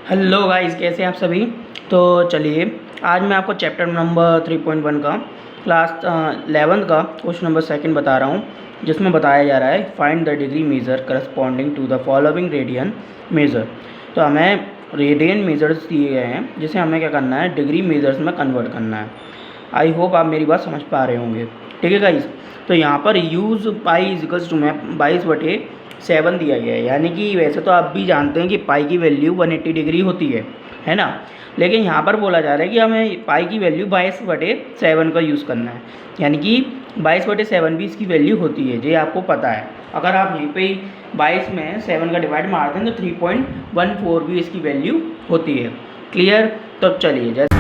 Hello guys, कैसे हैं आप सभी। तो चलिए आज मैं आपको चैप्टर नंबर 3.1 का क्लास 11 का क्वेश्चन नंबर सेकंड बता रहा हूं, जिसमें बताया जा रहा है find the degree measure corresponding to the following radian measure. तो हमें रेडियन मेजर्स दिए गए हैं, जिसे हमें क्या करना है, डिग्री मेजर्स में कन्वर्ट करना है। आई होप आप मेरी बात समझ पा रहे होंगे। ठीक है गाइस, तो यहाँ पर यूज़ पाई इजिकल्स टू में 22/7 दिया गया है। यानी कि वैसे तो आप भी जानते हैं कि पाई की वैल्यू 180 डिग्री होती है ना। लेकिन यहाँ पर बोला जा रहा है कि हमें पाई की वैल्यू 22/7 का यूज़ करना है। यानी कि 22/7 भी इसकी वैल्यू होती है, ये आपको पता है। अगर आप यहीं पे 22 में 7 का डिवाइड मारते हैं तो 3.14 भी इसकी वैल्यू होती है। क्लियर। तो चलिए जैसे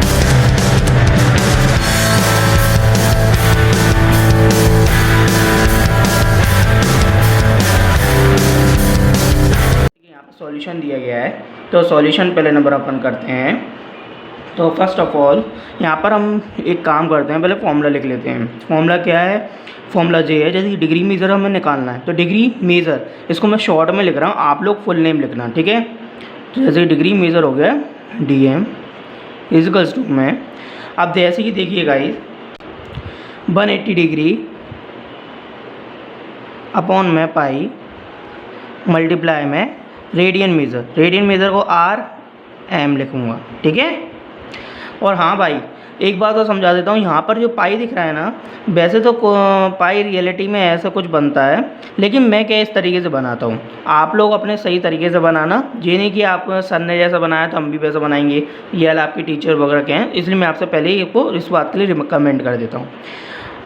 यहाँ पर सॉल्यूशन दिया गया है, तो सॉल्यूशन पहले नंबर अपन करते हैं। तो फर्स्ट ऑफ ऑल यहाँ पर हम एक काम करते हैं, पहले फॉर्मूला लिख लेते हैं। फॉर्मूला क्या है, फॉर्मूला ये है, जैसे डिग्री मेजर हमें निकालना है तो डिग्री मेजर, इसको मैं शॉर्ट में लिख रहा हूँ, आप लोग फुल नेम लिखना, ठीक है। तो जैसे डिग्री मेजर हो गया DM इजिकल्स टू में, अब जैसे कि देखिए गाइस 180 डिग्री अपॉन में पाई मल्टीप्लाई में रेडियन मेज़र को RM लिखूँगा, ठीक है। और हाँ भाई, एक बात और समझा देता हूँ, यहाँ पर जो पाई दिख रहा है ना, वैसे तो पाई रियलिटी में ऐसा कुछ बनता है, लेकिन मैं क्या इस तरीके से बनाता हूँ, आप लोग अपने सही तरीके से बनाना। ये नहीं कि आप सर ने जैसा बनाया तो हम भी वैसा बनाएंगे, ये वाला आपके टीचर वगैरह के हैं, इसलिए मैं आपसे पहले ही आपको इस बात के लिए रिकमेंड कर देता हूँ।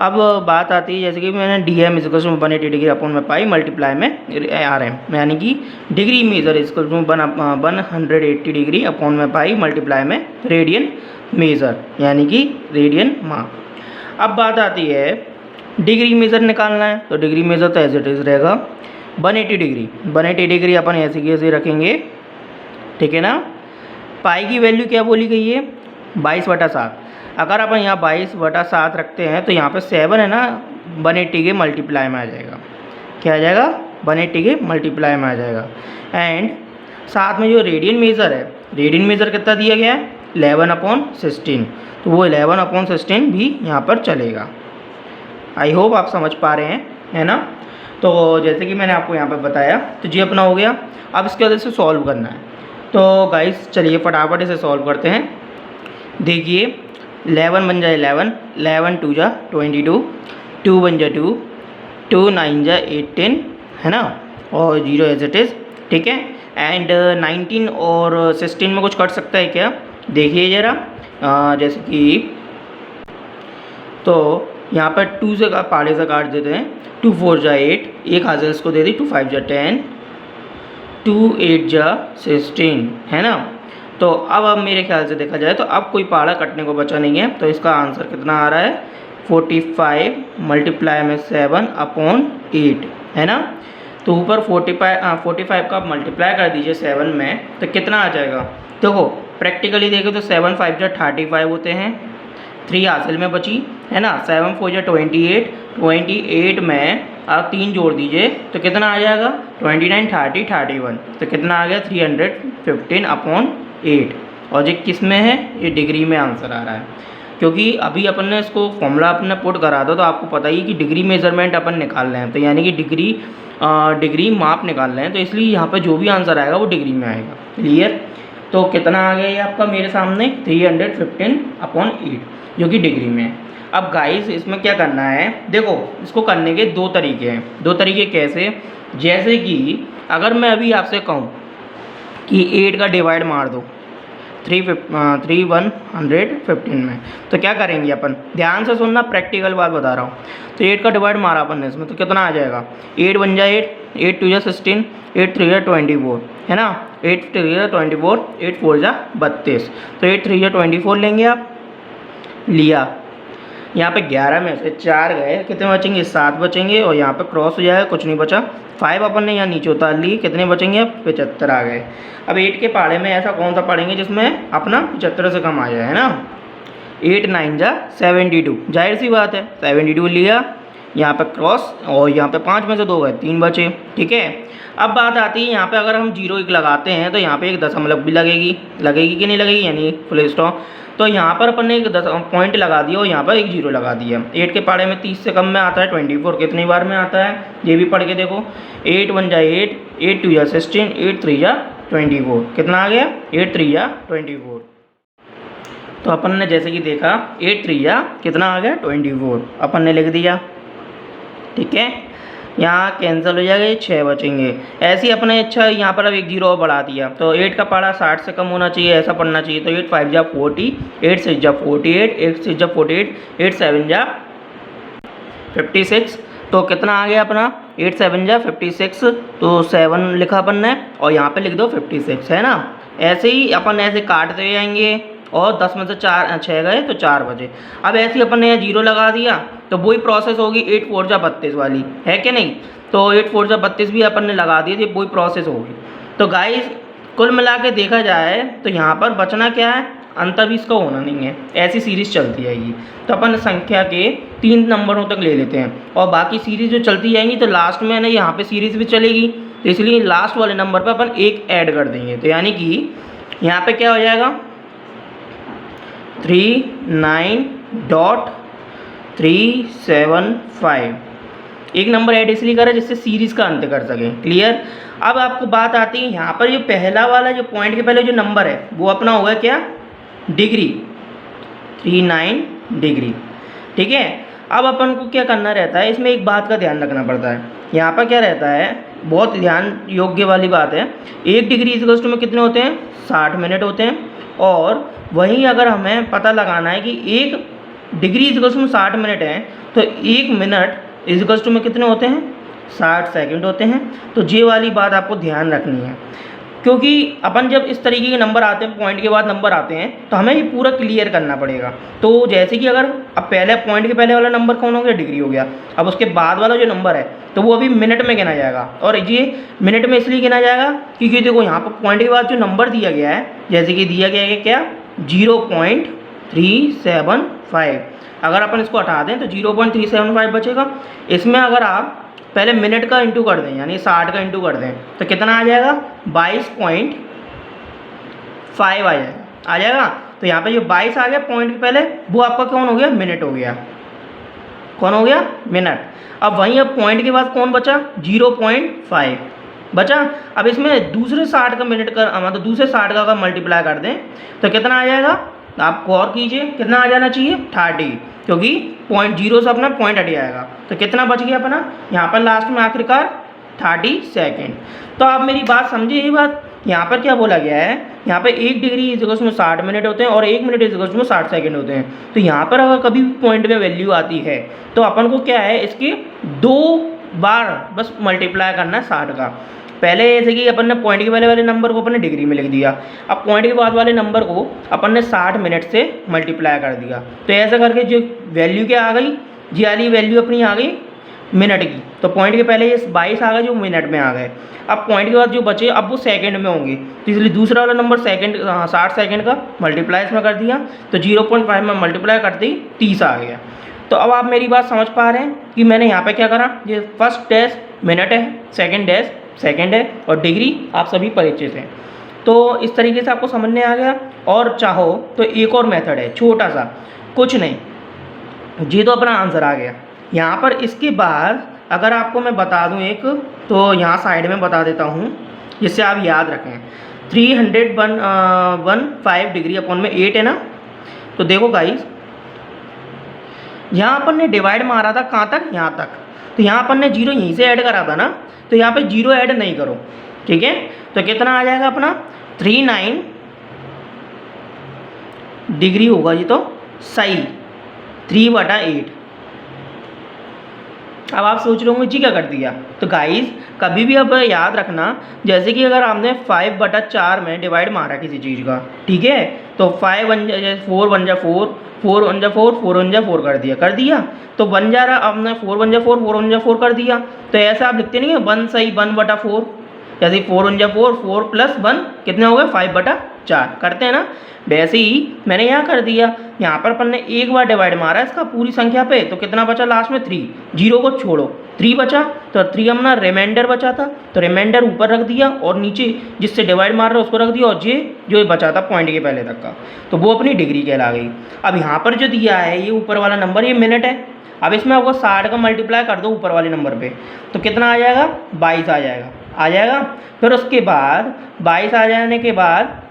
अब बात आती है, जैसे कि मैंने DM is equals to 180 degree upon में पाई मल्टीप्लाई में RM, यानी कि degree measure is equals to 180 degree upon में पाई मल्टीप्लाई में रेडियन मेजर, यानी कि रेडियन माप। अब बात आती है डिग्री मेजर निकालना है, तो डिग्री मेजर तो एज इट इज़ रहेगा 180 डिग्री अपन ऐसे की ऐसे रखेंगे, ठीक है ना। पाई की वैल्यू क्या बोली गई है, 22/7। अगर अपन यहाँ 22/7 रखते हैं तो यहाँ पे 7 है ना, 180 के मल्टीप्लाई में आ जाएगा। क्या आ जाएगा, 180 के मल्टीप्लाई में आ जाएगा। एंड साथ में जो रेडियन मेजर है, रेडियन मेजर कितना दिया गया है, 11/16, तो वो 11/16 भी यहाँ पर चलेगा। आई होप आप समझ पा रहे हैं, है ना। तो जैसे कि मैंने आपको यहाँ पर बताया, तो ये अपना हो गया। अब इसके वजह से सॉल्व करना है, तो गाइस चलिए फटाफट इसे सॉल्व करते हैं। देखिए 11 बन जाए 11, 11 2 जा 22, 2 बन जा 2, 2 9 जा 18, है ना, और 0 एज इट इज़, ठीक है। एंड 19 और 16 में कुछ कट सकता है क्या, देखिए ज़रा। जैसे कि तो यहाँ पर 2 से पाड़े से काट देते हैं, 2 4 जा 8, एक हाजिर इसको दे दी, 2 5 जा 10, 2 8 जा 16, है ना। तो अब मेरे ख्याल से देखा जाए तो अब कोई पहाड़ा कटने को बचा नहीं है, तो इसका आंसर कितना आ रहा है, 45 मल्टीप्लाई में 7/8, है ना। तो ऊपर 45 का मल्टीप्लाई कर दीजिए 7 में, तो कितना आ जाएगा। देखो प्रैक्टिकली देखें तो 7 5 जा 35 होते हैं, 3 हासिल में बची, है ना। 7 4 जा 28 में आप 3 जोड़ दीजिए तो कितना आ जाएगा, 29 30 31, तो कितना आ गया 315/8। और ये किस में है, ये डिग्री में आंसर आ रहा है, क्योंकि अभी अपन ने इसको फॉर्मूला अपने पुट करा था, तो आपको पता ही कि डिग्री मेजरमेंट अपन निकाल रहे हैं, तो यानी कि डिग्री माप निकाल रहे हैं, तो इसलिए यहाँ पर जो भी आंसर आएगा वो डिग्री में आएगा। क्लियर। तो कितना आ गया ये आपका मेरे सामने, 315/8, जो कि डिग्री में है। अब गाइस इसमें क्या करना है, देखो इसको करने के दो तरीके हैं। दो तरीके कैसे, जैसे कि अगर मैं अभी आपसे कहूँ कि 8 का डिवाइड मार दो 3115 में, तो क्या करेंगे अपन, ध्यान से सुनना, प्रैक्टिकल बात बता रहा हूँ। तो 8 का डिवाइड मारा अपन ने इसमें, तो कितना आ जाएगा, 8 बन जाए 8, 8 2 जा 16, 8 3 जा 24, है ना। 8 3 जा 24, 8 4 जा 32, तो 8 3 जा 24 लेंगे आप, लिया। यहाँ पे 11 में से 4 गए, कितने बचेंगे, 7 बचेंगे, और यहाँ पे क्रॉस हो जाएगा, कुछ नहीं बचा। 5 अपन ने यहाँ नीचे उतार ली, कितने बचेंगे, 75 आ गए। अब 8 के पहाड़े में ऐसा कौन सा पढ़ेंगे जिसमें अपना 75 से कम आ जाए, है ना। 8 9 जा 72, जाहिर सी बात है 72 लिया, यहाँ पे क्रॉस, और यहाँ पे 5 में से 2 गए, 3 बचे। ठीक है, अब बात आती है यहाँ पे अगर हम 0 1 लगाते हैं तो यहाँ पे एक दशमलव भी लगेगी कि नहीं लगेगी, यानी फुल स्टॉप। तो यहाँ पर अपन ने एक पॉइंट लगा दिया और यहाँ पर एक 0 लगा दिया। 8 के पढ़े में 30 से कम में आता है 24, कितनी बार में आता है ये भी पढ़ के देखो। 8 1 जा 8, 8 2 जा 16, 8 3 जा 24, कितना आ गया 8 3 जा 24। तो अपन ने जैसे कि देखा 8 3 जा कितना आ गया 24, अपन ने लिख दिया। ठीक है, यहाँ कैंसिल हो जाएगा, ये 6 बचेंगे। ऐसे ही अपने अच्छा यहाँ पर अब एक 0 और बढ़ा दिया, तो 8 का पढ़ा 60 से कम होना चाहिए, ऐसा पढ़ना चाहिए। तो 8 5 जा 40, 8 6 जा 48, 8 6 जा 48, 8 7 जा 56। तो कितना आ गया अपना 8 7 जा 56, तो 7 लिखा अपन ने और यहाँ पे लिख दो 56, है ना। ऐसे ही अपन ऐसे काटते हुए जाएंगे और 10 में से 6 गए तो 4 बजे। अब ऐसे ही अपन ने यहाँ 0 लगा दिया, तो वही प्रोसेस होगी 8 4 जा 32 वाली, है कि नहीं। तो 8 4 जा 32 भी अपन ने लगा दिए थे, वही प्रोसेस होगी। तो गाइस कुल मिला के देखा जाए तो यहाँ पर बचना क्या है, अंतर भी इसका होना नहीं है, ऐसी सीरीज़ चलती जाएगी। तो अपन संख्या के 3 नंबरों तक ले लेते हैं और बाकी सीरीज़ जो चलती जाएंगी तो लास्ट में ना यहाँ पे सीरीज़ भी चलेगी, तो इसलिए लास्ट वाले नंबर पर अपन 1 ऐड कर देंगे। तो यानी कि यहाँ पे क्या हो जाएगा 39.375, एक नंबर ऐड इसलिए करें जिससे सीरीज़ का अंत कर सकें। क्लियर। अब आपको बात आती है यहाँ पर, जो पहला वाला जो पॉइंट के पहले जो नंबर है वो अपना होगा क्या, डिग्री, 39 डिग्री। ठीक है, अब अपन को क्या करना रहता है, इसमें एक बात का ध्यान रखना पड़ता है। यहाँ पर क्या रहता है, बहुत ध्यान योग्य वाली बात है, 1 डिग्री इक्वल्स टू में कितने होते हैं 60 मिनट होते हैं। और वहीं अगर हमें पता लगाना है कि 1 डिग्री इक्वल्स टू में 60 मिनट है, तो 1 मिनट इक्वल्स टू में कितने होते हैं 60 सेकंड होते हैं। तो ये वाली बात आपको ध्यान रखनी है, क्योंकि अपन जब इस तरीके के नंबर आते हैं, पॉइंट के बाद नंबर आते हैं, तो हमें ये पूरा क्लियर करना पड़ेगा। तो जैसे कि अगर अब पहले पॉइंट के पहले वाला नंबर कौन हो गया, डिग्री हो गया। अब उसके बाद वाला जो नंबर है तो वो अभी मिनट में गिना जाएगा, और ये मिनट में इसलिए गिना जाएगा क्योंकि देखो यहाँ पर पॉइंट के बाद जो नंबर दिया गया है, जैसे कि दिया गया है क्या 0.375, अगर अपन इसको हटा दें तो 0.375 बचेगा। इसमें अगर आप पहले मिनट का इंटू कर दें, यानी 60 का इंटू कर दें, तो कितना आ जाएगा 22.5 आ जाएगा। तो यहाँ पे जो 22 आ गया पॉइंट के पहले, वो आपका कौन हो गया, मिनट हो गया। कौन हो गया, मिनट। अब वहीं अब पॉइंट के बाद कौन बचा, 0.5 बचा। अब इसमें दूसरे 60 का मिनट का मतलब दूसरे 60 का अगर मल्टीप्लाई कर दें तो कितना आ जाएगा, आप गौर कीजिए कितना आ जाना चाहिए 30, क्योंकि पॉइंट 0 से अपना पॉइंट हट जाएगा। तो कितना बच गया अपना यहाँ पर लास्ट में आखिरकार 30 सेकेंड। तो आप मेरी बात समझिए, ये बात यहाँ पर क्या बोला गया है, यहाँ पे 1 डिग्री इक्वल्स में 60 मिनट होते हैं और 1 मिनट इक्वल्स में 60 सेकंड होते हैं। तो यहाँ पर अगर कभी पॉइंट में वैल्यू आती है तो अपन को क्या है, इसके 2 बार बस मल्टीप्लाई करना है 60 का। पहले जैसे कि अपन ने पॉइंट के पहले वाले नंबर को अपन ने डिग्री में लिख दिया, अब पॉइंट के बाद वाले नंबर को अपन ने 60 मिनट से मल्टीप्लाई कर दिया। तो ऐसा करके जो वैल्यू क्या आ गई, जी वाली वैल्यू अपनी आ गई मिनट की। तो पॉइंट के पहले ये 22 आ गए जो मिनट में आ गए। अब पॉइंट के बाद जो बचे अब वो सेकंड में होंगे, तो इसलिए दूसरा वाला नंबर सेकंड 60 सेकंड का मल्टीप्लाई इसमें कर दिया, तो 0.5 में मल्टीप्लाई करते ही 30 आ गया। तो अब आप मेरी बात समझ पा रहे हैं कि मैंने यहाँ पे क्या करा, ये फर्स्ट डैश मिनट है, सेकंड डैश सेकंड है और डिग्री आप सभी परिचित हैं। तो इस तरीके से आपको समझने आ गया। और चाहो तो एक और मेथड है, छोटा सा, कुछ नहीं, ये तो अपना आंसर आ गया। यहाँ पर इसके बाद अगर आपको मैं बता दूँ एक, तो यहाँ साइड में बता देता हूँ जिससे आप याद रखें। 315 डिग्री अपॉन में 8 है ना। तो देखो गाइस, यहाँ अपन ने डिवाइड मारा था कहाँ तक, यहाँ तक। तो यहाँ अपन ने 0 यहीं से ऐड करा था ना, तो यहाँ पे 0 ऐड नहीं करो, ठीक है। तो कितना आ जाएगा अपना 39 डिग्री होगा जी, तो सही 3/8। अब आप सोच रहे होंगे जी क्या कर दिया। तो गाइस कभी भी अब याद रखना, जैसे कि अगर आपने 5/4 में डिवाइड मारा किसी चीज़ का, ठीक है, तो 5 1 4 1 4 4 1 4 4 1 4 कर दिया। तो बन जा रहा आपने 4 1 4 4 1 4 कर दिया। तो ऐसा आप लिखते नहीं है 1 सही 1/4, जैसे 4 × 4, 4 + 1 कितने हो गए 5/4 करते हैं ना, वैसे ही मैंने यहाँ कर दिया। यहाँ पर अपन ने एक बार डिवाइड मारा इसका पूरी संख्या पे, तो कितना बचा लास्ट में 3, 0 को छोड़ो 3 बचा, तो 3 अपना रिमाइंडर बचा था, तो रिमाइंडर ऊपर रख दिया और नीचे जिससे डिवाइड मार रहा है उसको रख दिया, और जो बचा था पॉइंट के पहले तक का, तो वो अपनी डिग्री कहला गई। अब यहाँ पर जो दिया है ये ऊपर वाला नंबर ये मिनट है। अब इसमें आपको 60 का मल्टीप्लाई कर दो ऊपर वाले नंबर पे, तो कितना आ जाएगा 22 आ जाएगा। फिर उसके बाद 22 आ जाने के बाद,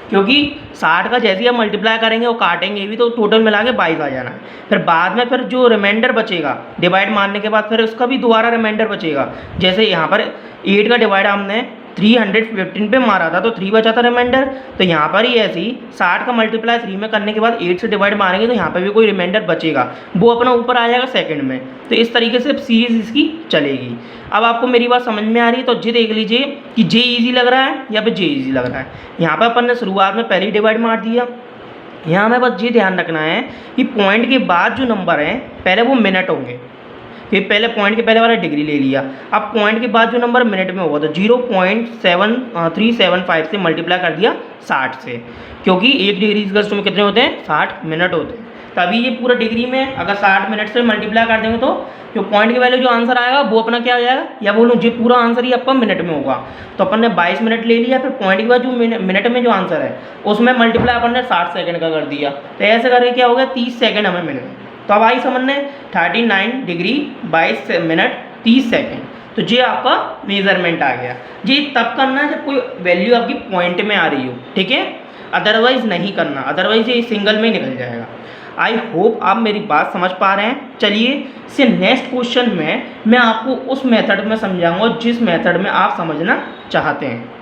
क्योंकि 60 का जैसे ही हम मल्टीप्लाई करेंगे और काटेंगे भी तो टोटल मिला के 22 आ जाना है। फिर बाद में फिर जो रिमाइंडर बचेगा डिवाइड मारने के बाद, फिर उसका भी दोबारा रिमाइंडर बचेगा। जैसे यहाँ पर 8 का डिवाइड हमने 315 पे मारा था, तो 3 बचा था रिमाइंडर, तो यहाँ पर ही ऐसे ही 60 का मल्टीप्लाई 3 में करने के बाद 8 से डिवाइड मारेंगे तो यहाँ पर भी कोई रिमाइंडर बचेगा, वो अपना ऊपर आ जाएगा सेकंड में। तो इस तरीके से सीरीज इसकी चलेगी। अब आपको मेरी बात समझ में आ रही है, तो जे देख लीजिए कि जे ईजी लग रहा है या फिर जे ईजी लग रहा है। यहाँ पर अपन ने शुरुआत में पहले ही डिवाइड मार दिया। यहाँ हमें बस ये ध्यान रखना है कि पॉइंट के बाद जो नंबर हैं पहले वो मिनट होंगे, फिर पहले पॉइंट के पहले वाला डिग्री ले लिया। अब पॉइंट के बाद जो नंबर मिनट में होगा तो 0.7375 से मल्टीप्लाई कर दिया 60 से, क्योंकि एक डिग्री इक्वल्स में कितने होते हैं 60 मिनट होते हैं। तभी ये पूरा डिग्री में अगर 60 मिनट से मल्टीप्लाई कर देंगे तो जो पॉइंट के वैल्यू जो आंसर आएगा वो अपना क्या हो जाएगा, या बोलूँ जो पूरा आंसर ही आपका मिनट में होगा। तो अपन ने 22 मिनट ले लिया, फिर पॉइंट के बाद जो मिनट में जो आंसर है उसमें मल्टीप्लाई अपन ने 60 सेकंड का कर दिया, तो ऐसे करके क्या हो गया 30 सेकंड हमें मिल गए। तो अब आई समझने 39 डिग्री 22 मिनट 30 सेकंड, तो ये आपका मेजरमेंट आ गया। ये तब करना है जब कोई वैल्यू आपकी पॉइंट में आ रही हो, ठीक है, अदरवाइज नहीं करना, अदरवाइज ये सिंगल में ही निकल जाएगा। आई होप आप मेरी बात समझ पा रहे हैं। चलिए इससे नेक्स्ट क्वेश्चन में मैं आपको उस मेथड में समझाऊंगा जिस मेथड में आप समझना चाहते हैं।